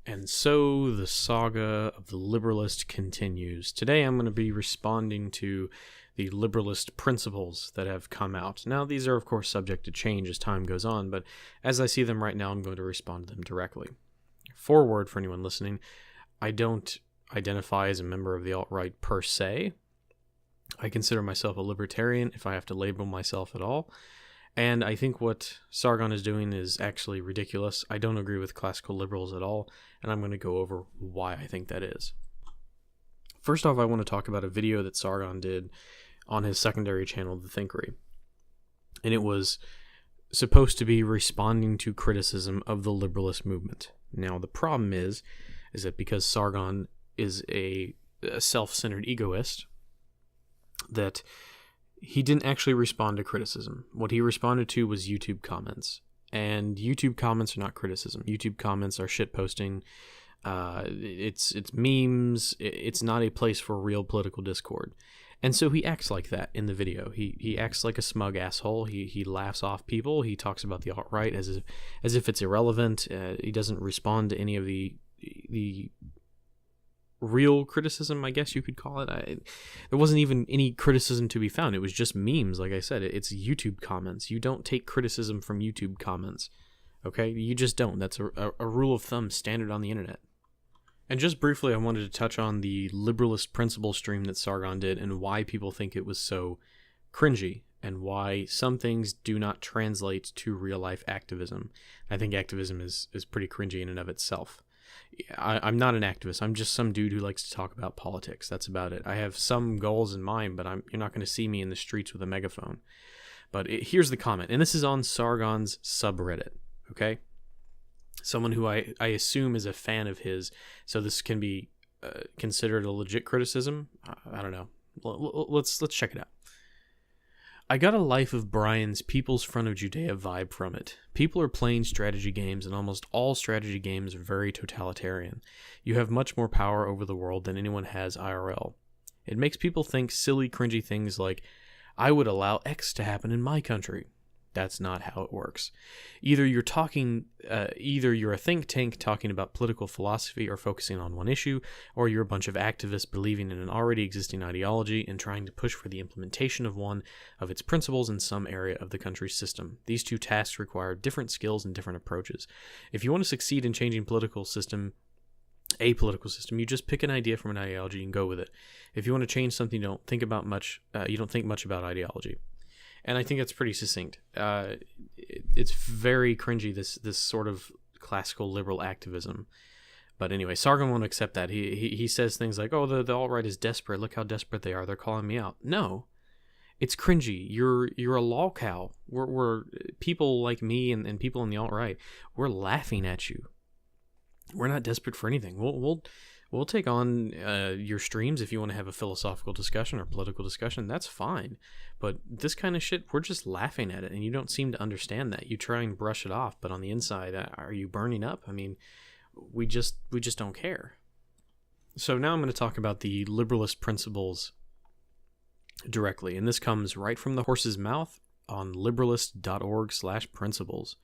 And so the saga of the Liberalist continues. Today I'm going to be responding to the Liberalist principles that have come out. Now, these are, of course, subject to change as time goes on, but as I see them right now, I'm going to respond to them directly. Forward, for anyone listening, I don't identify as a member of the alt-right per se. I consider myself a libertarian, if I have to label myself at all. And I think what Sargon is doing is actually ridiculous. I don't agree with classical liberals at all, and I'm going to go over why I think that is. First off, I want to talk about a video that Sargon did on his secondary channel, The Thinkery. And it was supposed to be responding to criticism of the liberalist movement. Now, the problem is that because Sargon is a self-centered egoist, that he didn't actually respond to criticism. What he responded to was YouTube comments. And YouTube comments are not criticism. YouTube comments are shitposting. It's memes. It's not a place for real political discord. And so he acts like that in the video. He acts like a smug asshole. He laughs off people. He talks about the alt-right as if it's irrelevant. He doesn't respond to any of the real criticism, I guess you could call it. There wasn't even any criticism to be found. It was just memes. Like I said, it's YouTube comments. You don't take criticism from YouTube comments. Okay? You just don't. That's a rule of thumb standard on the internet. And just briefly, I wanted to touch on the liberalist principle stream that Sargon did and why people think it was so cringy and why some things do not translate to real life activism. I think activism is pretty cringy in and of itself. I'm not an activist. I'm just some dude who likes to talk about politics. That's about it. I have some goals in mind, but you're not going to see me in the streets with a megaphone. But here's the comment, and this is on Sargon's subreddit, okay? Someone who I assume is a fan of his, so this can be considered a legit criticism. I don't know. Let's check it out. I got a Life of Brian's People's Front of Judea vibe from it. People are playing strategy games, and almost all strategy games are very totalitarian. You have much more power over the world than anyone has IRL. It makes people think silly, cringy things like, I would allow X to happen in my country. That's not how it works. Either you're a think tank talking about political philosophy or focusing on one issue, or you're a bunch of activists believing in an already existing ideology and trying to push for the implementation of one of its principles in some area of the country's system. These two tasks require different skills and different approaches. If you want to succeed in changing a political system, you just pick an idea from an ideology and go with it. If you want to change something, you don't think much about ideology. And I think that's pretty succinct. It's very cringy, this sort of classical liberal activism. But anyway, Sargon won't accept that. He says things like, oh, the alt-right is desperate. Look how desperate they are. They're calling me out. No, it's cringy. You're a lol cow. We're people like me and people in the alt-right. We're laughing at you. We're not desperate for anything. We'll take on your streams if you want to have a philosophical discussion or political discussion. That's fine. But this kind of shit, we're just laughing at it, and you don't seem to understand that. You try and brush it off, but on the inside, are you burning up? I mean, we just don't care. So now I'm going to talk about the liberalist principles directly, and this comes right from the horse's mouth on liberalist.org/principles.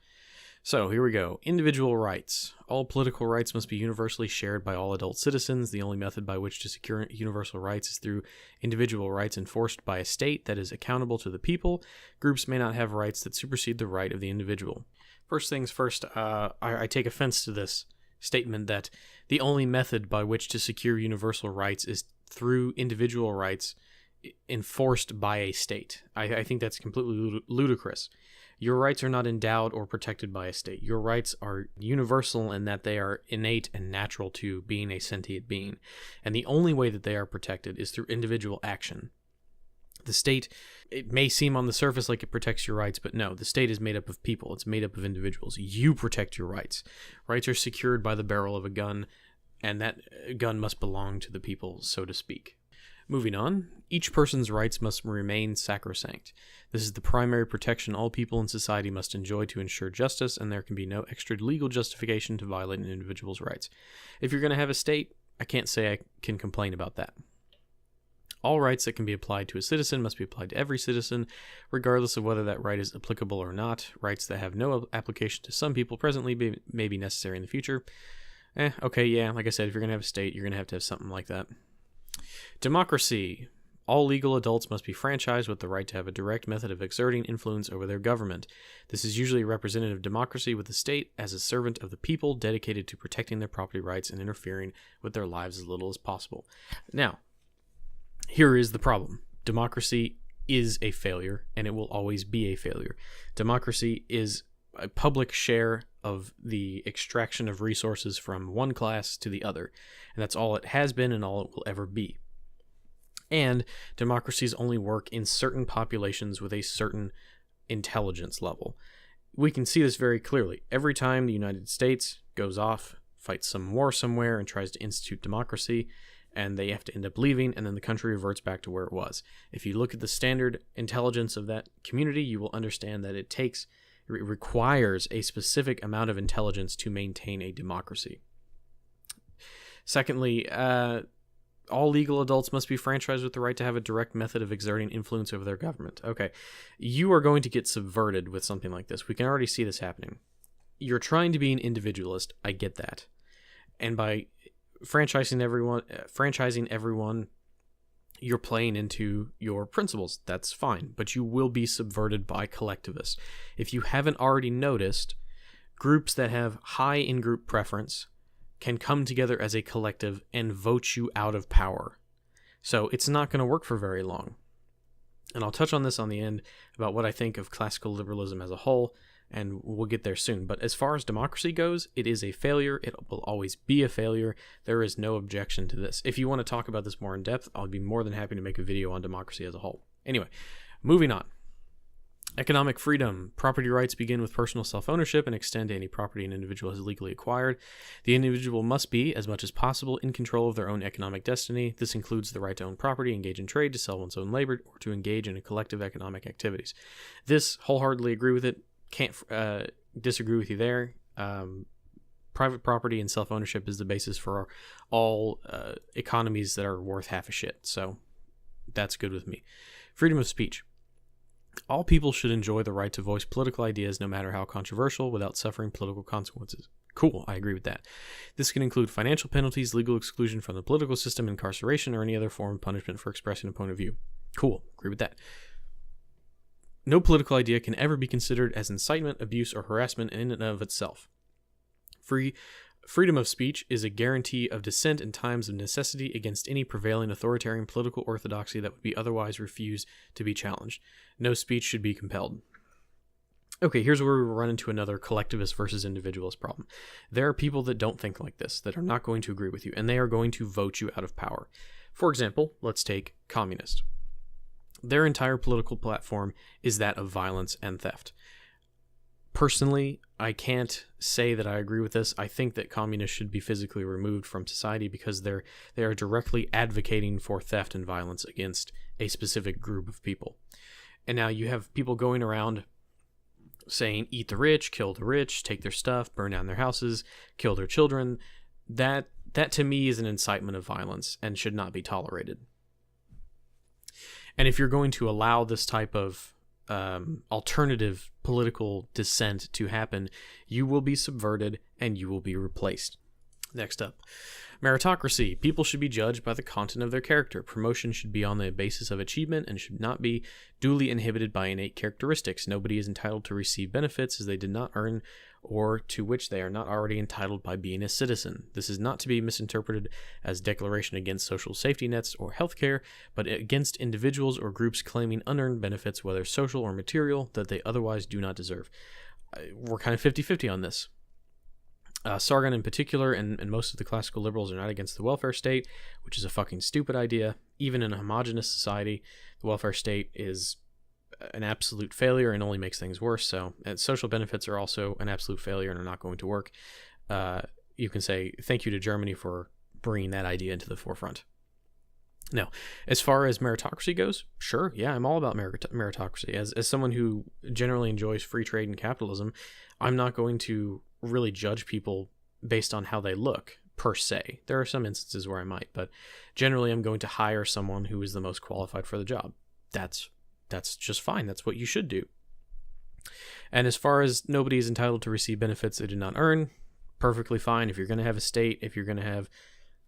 So here we go. Individual rights. All political rights must be universally shared by all adult citizens. The only method by which to secure universal rights is through individual rights enforced by a state that is accountable to the people. Groups may not have rights that supersede the right of the individual. First things first, I take offense to this statement that the only method by which to secure universal rights is through individual rights enforced by a state. I think that's completely ludicrous. Your rights are not endowed or protected by a state. Your rights are universal in that they are innate and natural to being a sentient being. And the only way that they are protected is through individual action. The state, it may seem on the surface like it protects your rights, but no, the state is made up of people. It's made up of individuals. You protect your rights. Rights are secured by the barrel of a gun, and that gun must belong to the people, so to speak. Moving on, each person's rights must remain sacrosanct. This is the primary protection all people in society must enjoy to ensure justice, and there can be no extra legal justification to violate an individual's rights. If you're going to have a state, I can't say I can complain about that. All rights that can be applied to a citizen must be applied to every citizen, regardless of whether that right is applicable or not. Rights that have no application to some people presently may be necessary in the future. Okay, yeah, like I said, if you're going to have a state, you're going to have something like that. Democracy. All legal adults must be franchised with the right to have a direct method of exerting influence over their government. This is usually a representative democracy, with the state as a servant of the people, dedicated to protecting their property rights and interfering with their lives as little as possible. Now, here is the problem. Democracy is a failure, and it will always be a failure. Democracy is a public share of the extraction of resources from one class to the other, and that's all it has been and all it will ever be. And democracies only work in certain populations with a certain intelligence level. We can see this very clearly. Every time the United States goes off, fights some war somewhere, and tries to institute democracy, and they have to end up leaving, and then the country reverts back to where it was. If you look at the standard intelligence of that community, you will understand that it requires a specific amount of intelligence to maintain a democracy. Secondly, all legal adults must be franchised with the right to have a direct method of exerting influence over their government. Okay, you are going to get subverted with something like this. We can already see this happening. You're trying to be an individualist. I get that. And by franchising everyone, you're playing into your principles. That's fine, but you will be subverted by collectivists. If you haven't already noticed, groups that have high in-group preference can come together as a collective and vote you out of power. So it's not going to work for very long. And I'll touch on this on the end about what I think of classical liberalism as a whole, and we'll get there soon. But as far as democracy goes, it is a failure. It will always be a failure. There is no objection to this. If you want to talk about this more in depth, I'll be more than happy to make a video on democracy as a whole. Anyway, moving on. Economic freedom. Property rights begin with personal self-ownership and extend to any property an individual has legally acquired. The individual must be, as much as possible, in control of their own economic destiny. This includes the right to own property, engage in trade, to sell one's own labor, or to engage in collective economic activities. This, wholeheartedly agree with it. Can't disagree with you there. Private property and self-ownership is the basis for all economies that are worth half a shit. So that's good with me. Freedom of speech. All people should enjoy the right to voice political ideas, no matter how controversial, without suffering political consequences. Cool, I agree with that. This can include financial penalties, legal exclusion from the political system, incarceration, or any other form of punishment for expressing a point of view. Cool, agree with that. No political idea can ever be considered as incitement, abuse, or harassment in and of itself. Freedom of speech is a guarantee of dissent in times of necessity against any prevailing authoritarian political orthodoxy that would be otherwise refused to be challenged. No speech should be compelled. Okay, here's where we run into another collectivist versus individualist problem. There are people that don't think like this, that are not going to agree with you, and they are going to vote you out of power. For example, let's take communists. Their entire political platform is that of violence and theft. Personally, I can't say that I agree with this. I think that communists should be physically removed from society because they are directly advocating for theft and violence against a specific group of people. And now you have people going around saying, eat the rich, kill the rich, take their stuff, burn down their houses, kill their children. That to me is an incitement of violence and should not be tolerated. And if you're going to allow this type of alternative political dissent to happen, you will be subverted and you will be replaced. Next up, meritocracy. People should be judged by the content of their character. Promotion should be on the basis of achievement and should not be duly inhibited by innate characteristics. Nobody is entitled to receive benefits as they did not earn or to which they are not already entitled by being a citizen. This is not to be misinterpreted as declaration against social safety nets or healthcare, but against individuals or groups claiming unearned benefits, whether social or material, that they otherwise do not deserve. We're kind of 50-50 on this. Saga in particular, and most of the classical liberals are not against the welfare state, which is a fucking stupid idea. Even in a homogenous society, the welfare state is an absolute failure and only makes things worse. So, and social benefits are also an absolute failure and are not going to work. You can say thank you to Germany for bringing that idea into the forefront. Now, as far as meritocracy goes, sure, yeah, I'm all about meritocracy. As someone who generally enjoys free trade and capitalism, I'm not going to really judge people based on how they look, per se. There are some instances where I might, but generally I'm going to hire someone who is the most qualified for the job. That's just fine. That's what you should do. And as far as nobody is entitled to receive benefits they did not earn, perfectly fine. If you're going to have a state, if you're going to have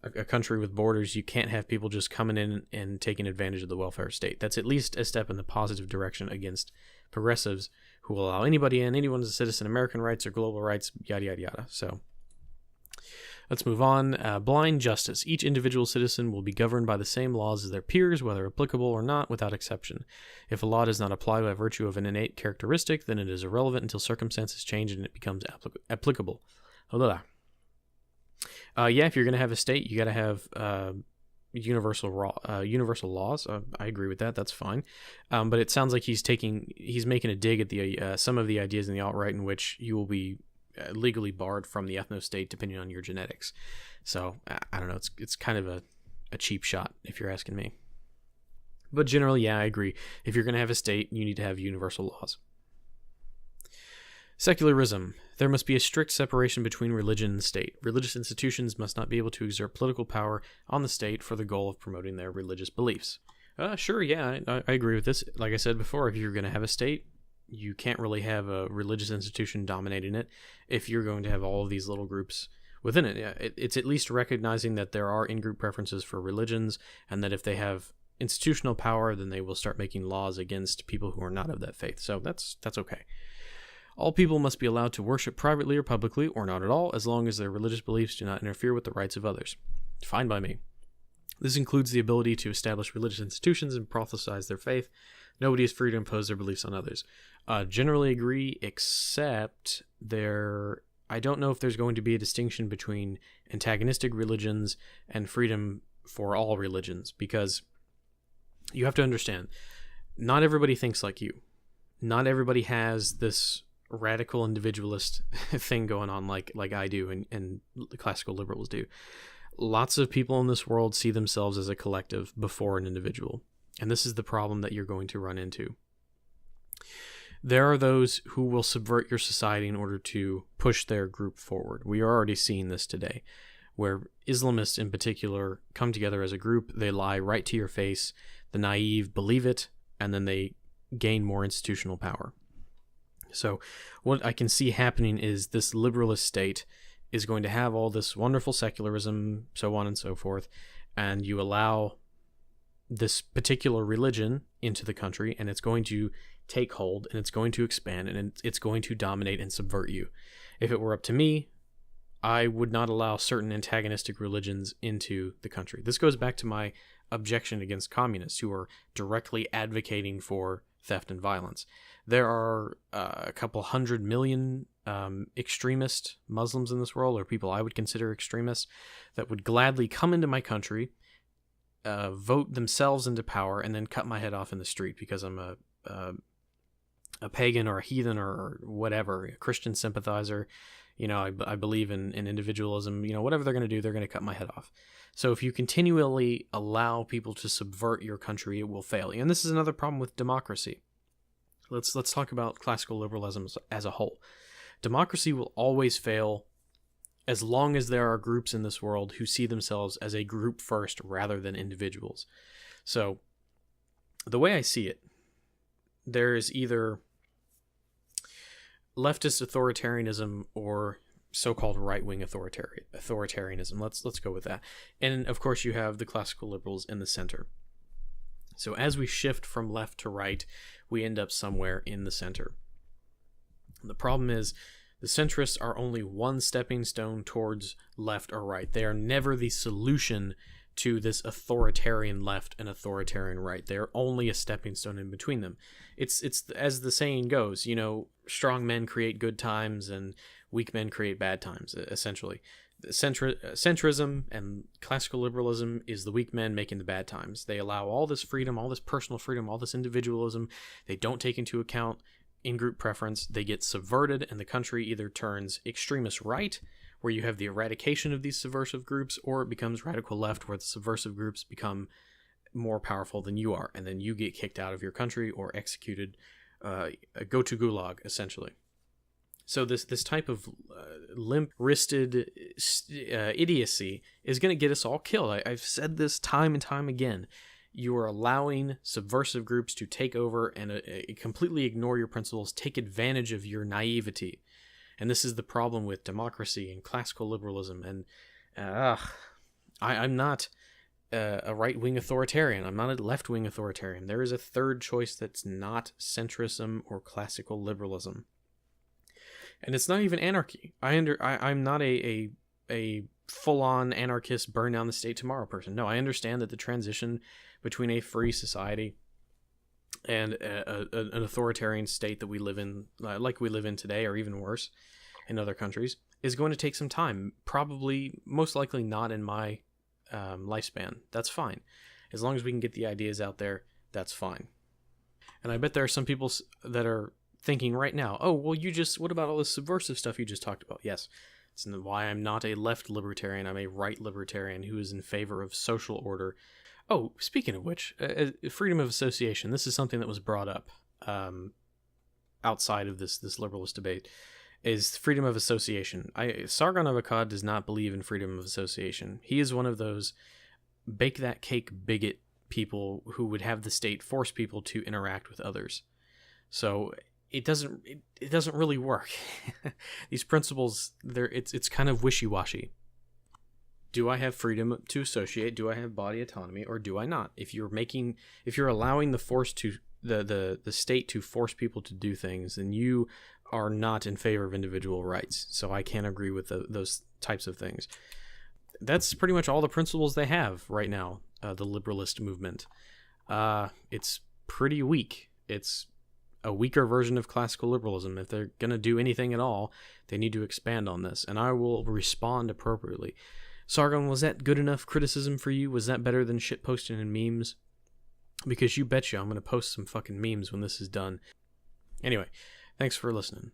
a country with borders, you can't have people just coming in and taking advantage of the welfare state. That's at least a step in the positive direction against progressives who will allow anybody in, anyone's a citizen, American rights or global rights, yada, yada, yada. So let's move on. Blind justice. Each individual citizen will be governed by the same laws as their peers, whether applicable or not, without exception. If a law does not apply by virtue of an innate characteristic, then it is irrelevant until circumstances change and it becomes applicable. If you're going to have a state, you got to have universal laws. I agree with that. That's fine. But it sounds like he's making a dig at the some of the ideas in the alt-right in which you will be legally barred from the ethno-state depending on your genetics. So I don't know. It's kind of a cheap shot if you're asking me. But generally, yeah, I agree. If you're going to have a state, you need to have universal laws. Secularism. There must be a strict separation between religion and the state. Religious institutions must not be able to exert political power on the state for the goal of promoting their religious beliefs. Sure, yeah, I agree with this. Like I said before, if you're going to have a state, you can't really have a religious institution dominating it if you're going to have all of these little groups within it. Yeah, it's at least recognizing that there are in-group preferences for religions, and that if they have institutional power, then they will start making laws against people who are not of that faith. So that's okay. All people must be allowed to worship privately or publicly, or not at all, as long as their religious beliefs do not interfere with the rights of others. Fine by me. This includes the ability to establish religious institutions and prophesize their faith. Nobody is free to impose their beliefs on others. Generally agree, except I don't know if there's going to be a distinction between antagonistic religions and freedom for all religions, because you have to understand, not everybody thinks like you. Not everybody has this radical individualist thing going on like I do and the classical liberals do. Lots of people in this world see themselves as a collective before an individual, and this is the problem that you're going to run into. There are those who will subvert your society in order to push their group forward. We are already seeing this today, where Islamists in particular come together as a group, they lie right to your face, the naive believe it, and then they gain more institutional power. So what I can see happening is this liberalist state is going to have all this wonderful secularism, so on and so forth, and you allow this particular religion into the country, and it's going to take hold, and it's going to expand, and it's going to dominate and subvert you. If it were up to me, I would not allow certain antagonistic religions into the country. This goes back to my objection against communists who are directly advocating for theft and violence. There are a couple 100 million extremist Muslims in this world, or people I would consider extremists, that would gladly come into my country, vote themselves into power, and then cut my head off in the street because I'm a pagan or a heathen or whatever, a Christian sympathizer. I believe in individualism. Whatever they're going to do, they're going to cut my head off. So if you continually allow people to subvert your country, it will fail you. And this is another problem with democracy. Let's talk about classical liberalism as a whole. Democracy will always fail as long as there are groups in this world who see themselves as a group first rather than individuals. So the way I see it, there is either leftist authoritarianism or so-called right-wing authoritarianism. Let's go with that. And of course you have the classical liberals in the center. So as we shift from left to right, we end up somewhere in the center. The problem is the centrists are only one stepping stone towards left or right. They are never the solution to this authoritarian left and authoritarian right. They're only a stepping stone in between them. It's as the saying goes, strong men create good times and weak men create bad times, essentially. Centrism and classical liberalism is the weak men making the bad times. They allow all this freedom, all this personal freedom, all this individualism. They don't take into account in-group preference. They get subverted, and the country either turns extremist right, where you have the eradication of these subversive groups, or it becomes radical left, where the subversive groups become more powerful than you are, and then you get kicked out of your country or executed, go to gulag, essentially. So this type of limp-wristed idiocy is going to get us all killed. I've said this time and time again. You are allowing subversive groups to take over and completely ignore your principles, take advantage of your naivety. And this is the problem with democracy and classical liberalism. And I'm not a right-wing authoritarian. I'm not a left-wing authoritarian. There is a third choice that's not centrism or classical liberalism. And it's not even anarchy. I'm not a full-on anarchist, burn down the state tomorrow person. No, I understand that the transition between a free society and an authoritarian state that we live in, like we live in today, or even worse in other countries, is going to take some time. Probably, most likely not in my lifespan. That's fine. As long as we can get the ideas out there, that's fine. And I bet there are some people that are thinking right now, oh, well, what about all this subversive stuff you just talked about? Yes. It's why I'm not a left libertarian. I'm a right libertarian who is in favor of social order. Oh, speaking of which, freedom of association. This is something that was brought up outside of this liberalist debate, is freedom of association. Sargon of Akkad does not believe in freedom of association. He is one of those bake that cake bigot people who would have the state force people to interact with others. So it doesn't really work. These principles, it's kind of wishy-washy. Do I have freedom to associate? Do I have body autonomy, or do I not? If you're allowing the state to force people to do things, then you are not in favor of individual rights. So I can't agree with those types of things. That's pretty much all the principles they have right now. The liberalist movement. It's pretty weak. It's a weaker version of classical liberalism. If they're going to do anything at all, they need to expand on this, and I will respond appropriately. Sargon, was that good enough criticism for you? Was that better than shit posting and memes? Because you betcha I'm going to post some fucking memes when this is done. Anyway, thanks for listening.